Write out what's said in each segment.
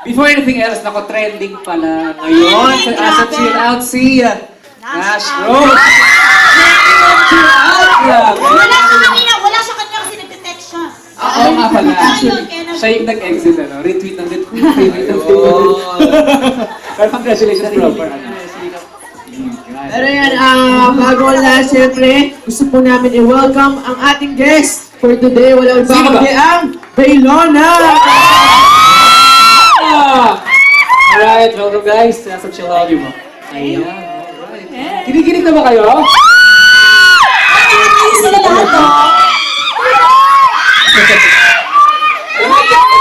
Before anything else, nako-trending pala ngayon sa As a Chill Out si Nash Rose. Chill Out! Wala sa kanina, wala sa kanya kasi nagte-text siya. Oo nga pala. Kaya Siya yung nag-exit, ano? Retweet ng retweet. Favorite ng favorite. Pero congratulations, bro, for ano. Pero yan, bago na, siyempre, gusto po namin i-welcome ang ating guest for today. Wala iba Sino ba? kundi ang Baylona! Alright, welcome guys. Nasa Chill Out mo. Ayan, alright. Kinikinig na ba kayo? sila lahat to.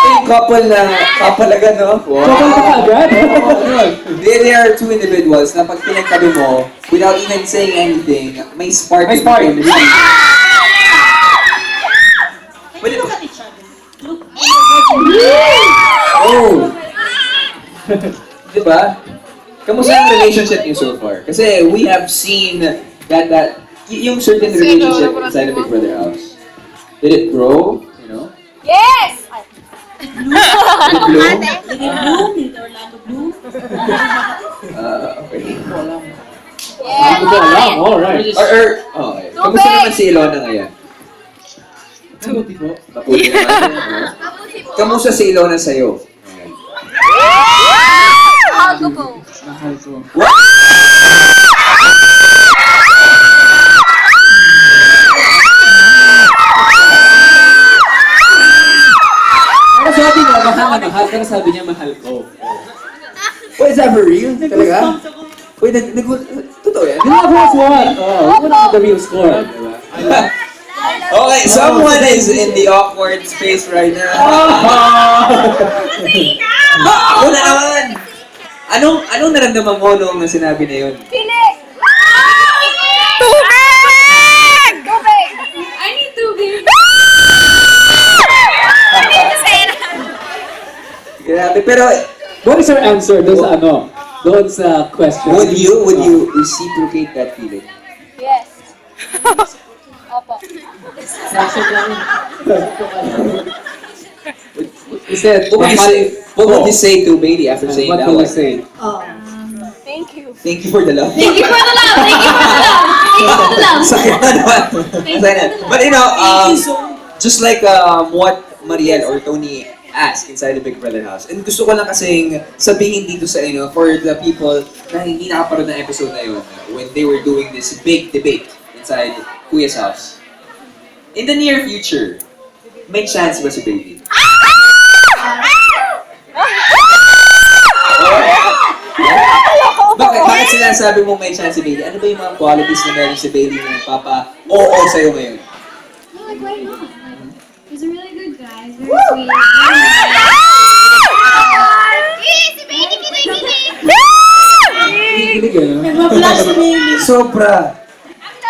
Yung couple agad, no? Couple ka agad? They are two individuals na pag pinagtabi mo, without even saying anything, may spark. May spark. in the Can you look at each other? Look. Oh! Diba? Kamusta ang relationship niyo so far? Kasi we have seen that yung certain relationship inside of Big Brother house. Did it grow? You know? Yes! Did it bloom? Did it bloom? Did Orlando bloom? Okay. Yes! Hindi ko alam. Alright. Okay. Kamusta naman si Ilona ngayon? Mabuti po. Mabuti naman. Kamusta si Ilona sa'yo? Ngayon. Mahal ko po. Mahal ko. Pero sabi niya, mahal na mahal. Pero sabi niya, mahal ko. Wait, is that for real? Talaga? Wait, totoo yan? The love has won. Oh, wala the real score. Diba? Okay, someone is in the awkward space right now. Ako na naman! Anong naramdaman mo nung sinabi na yun? Pili! Tubig! Tubig! I need tubig! I need to say that! Grabe, pero What is your answer doon sa ano? Doon sa question? would you reciprocate that feeling? Yes. Opo. He said, What would you say to Bailey after saying What that will one? you say? Thank you. Thank you for the love. Thank you for the love! Thank you for the love! Thank you for the love! Sakit na naman. Sakit na. But you know, just like what Mariel or Tony asked inside the Big Brother house, and gusto ko lang kasing sabihin dito sa inyo for the people na hindi nakaparoon ng episode na yun when they were doing this big debate inside Kuya's house. In the near future, may chance ba si Bailey? Bakit sinasabi mo may chance si Bailey? Ano ba yung mga qualities na meron si Bailey na nagpapa-oo sa'yo ngayon? No, like why not? He's a really good guy. He's very sweet. Si baby kinikilig! Kinikilig ano? Nag-flash na Bailey. Sobra!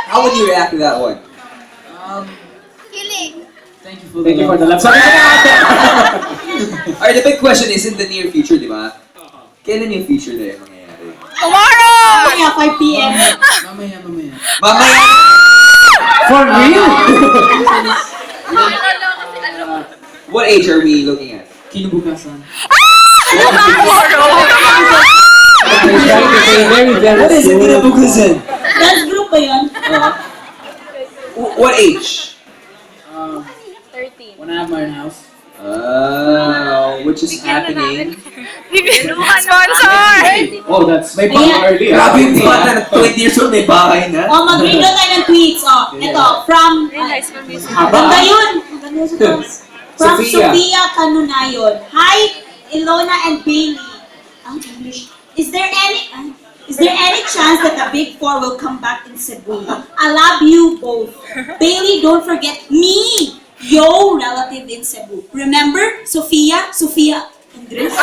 How would you react to that one? Kilig! Thank you for the love. Sabi ko na ate! Alright, the big question is in the near future, di ba? Kailan yung future na yun mangyayari? Tomorrow! Kaya 5 p.m. Mamaya! For real? What age are we looking at? Kinubukasan. Tomorrow! What is it kinabukasan? Dance group ba yun? What age? 13. Wanna have my house? Which is happening. Sponsor! Oh, that's may Ayan. early. Grabe yung bata na 20 years old, may bahay na. O, mag-read na tayo ng tweets. O, ito, from... Ganda yun! Ganda yun sa tweets. From Sophia. Sophia Canunayon. Hi, Ilona and Bailey. Ang English. Is there any chance that the Big Four will come back in Cebu? I love you both. Bailey, don't forget me, your relative in Cebu. Remember, Sophia Andres?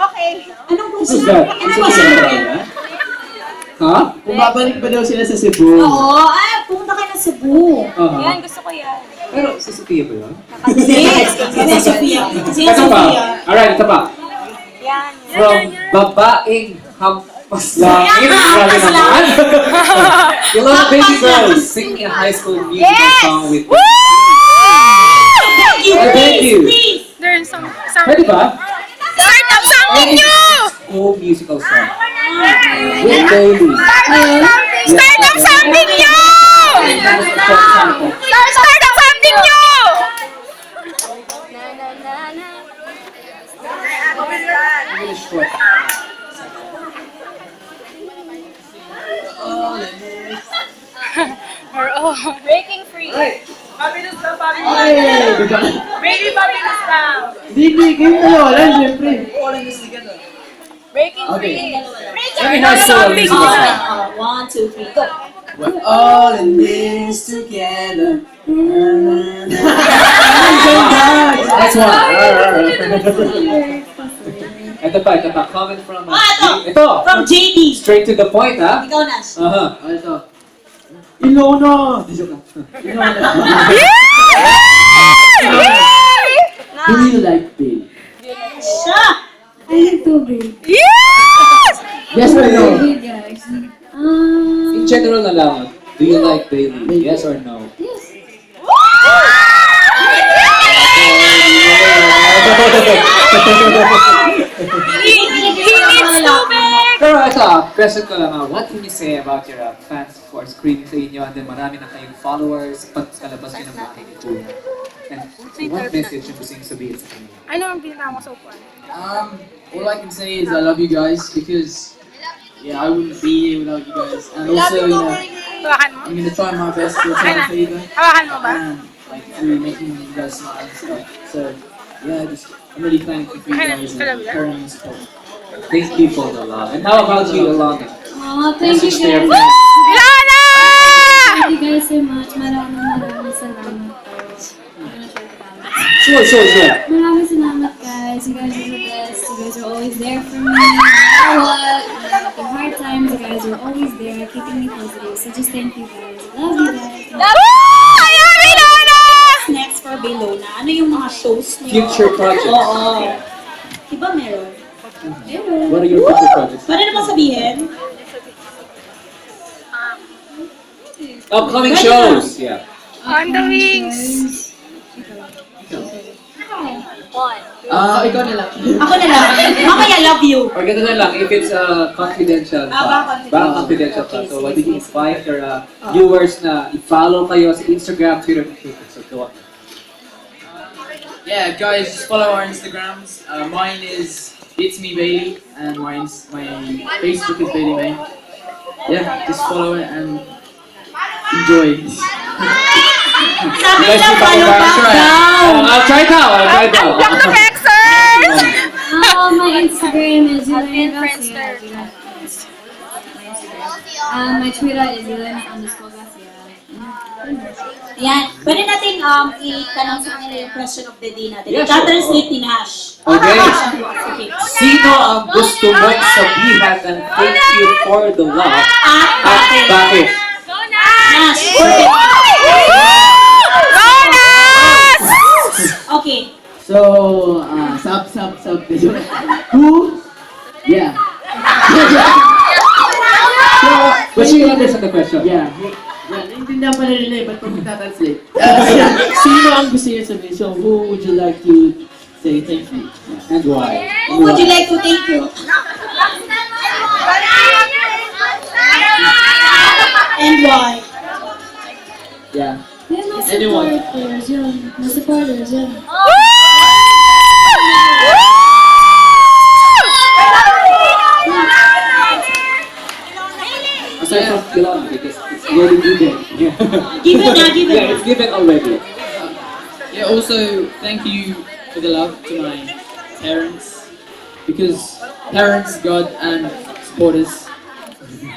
Okay. Anong Who's question? that? Anong Who's question? that? Ha? Kung babalik ba daw sila sa Cebu? Oo, pumunta kayo ng Cebu. Yan, gusto ko yan. Pero si Sophia ba yun? Yes, kasi Sophia. Kasi Ito pa. Sophia. Alright, ito pa. Yan. From babaeng hampas langit. Ayan, Grabe hampas naman. Ilona Baby Hampas Girl, langit. sing a high school musical Yes! song with Thank you, Thank please. you. you. please. Learn some Pwede ba? Start up something new! School musical song. With Bailey. Start up something new! Start up something new! Really short. We're all breaking free. Ay! Baby Fabulous now. Hindi, kayo wala, siyempre. Breaking Okay. free. Let me have some music. 1, 2, 3, go. We're all in this together. That's one. Ito pa. Comment from... Ito! From JD. Straight to the point, ha? Ikaw, Nash. Uh-huh. Ito. Ilona! Di joke lang. Ilona. Do you like Bill? Siya. I like to be. Yes! Yes or no? Big guys. In general na lang, do you like Bailey? Yes or no? Yes. He needs to beg! Pero ito, question ko lang, what can you say about your fans for screening sa inyo and then marami na kayong followers pag kalabas nyo ng mga kaibigan? And what message yung gusto nyo sabihin sa kanila? Ano ang pinaka mo so far? All I can say is I love you guys because I wouldn't be here without you guys. And also, Hawakan mo? I'm gonna try my best to return the favor Hawakan mo ba? and like through making you guys smile and stuff. So I'm really thankful for you guys and carrying this support. Thank you for the love. And how about you, Alana? Thank you Message to your guys. fans. Ilana! Thank you guys so much. Maraming salamat. Sure. Maraming salamat guys. You guys are the best. You guys are always there for me. No matter what. The hard times, you guys are always there, keeping me positive. So just thank you guys. Love you guys. I love Ilana! Next for Belona. Ano yung mga shows niyo? Future projects. Oo. Diba meron? What are your future projects? Pwede naman sabihin? Upcoming shows. Yeah. On the wings! Ikaw na lang. Ako na lang. Mamaya love you. Or ganito na lang, if it's confidential confidential. ba confidential pa. So, what did you invite your viewers na i-follow kayo sa Instagram, Twitter, and Facebook? So, go on. Yeah, guys, just follow our Instagrams. Mine is It's Me Bailey, and my Facebook is Bailey May. Yeah, just follow it and enjoy. Sabi lang, follow back down. I'll try it out. Block the Vexers! My Instagram is Yelena Friendster. Garcia. My Twitter is Yelena_Garcia. Yan. Pwede natin itanong sa kanila yung question of the day natin. Yeah, sure. Ika-translate ni Nash. Okay. Okay. Sino ang gusto mong sabihan ng thank you for the love At at bakit? Nash. Bonus! Okay. So, sub. Who? Yeah. But she understand the question. Yeah. Naintindihan pa nila eh, ba't kung translate? Sino ang gusto niyo sabihin? So, who would you like to say thank you? And why? Who would you like to thank you? And why? Yeah. My Anyone? supporters, yun. My supporters, yun. Aside from Kilon, because it's already given. Yeah. Given na, given Yeah, na. it's given already. Yeah, also, thank you for the love to my parents. Because parents, God, and supporters.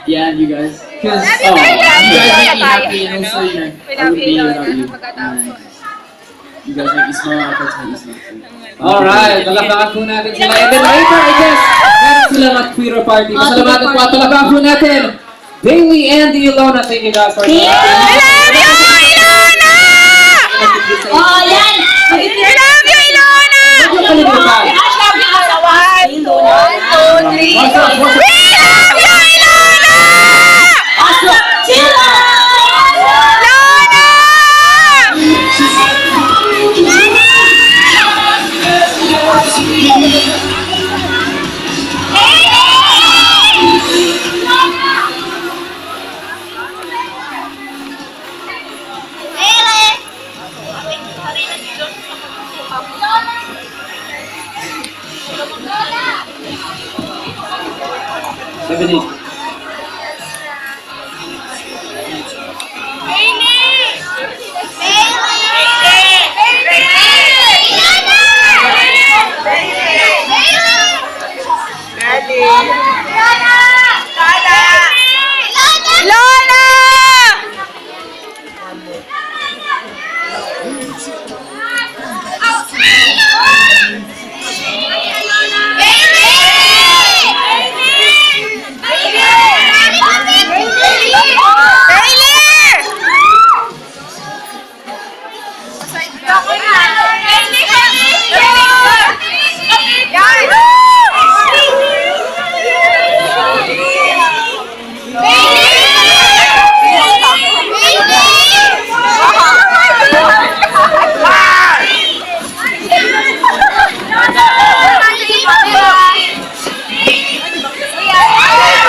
Yeah, and you guys. Because you guys make me happy, and also, I wouldn't be here without you. And you guys make me smile, I try to make you smile. Alright, palakpakan po natin sila. And then later, I guess, meron silang at Twitter party. Pasalamatan po at palakpakan po natin. Bailey and Ilona, thank you guys for Thank you. I love you, Ilona! Oh, yan. I love you, Ilona! Huwag niyo kalimutan. Nash, love you as a wife. 1, 2, 3. We love you, Ilona! Also, Chilla! Ilona! Ebony.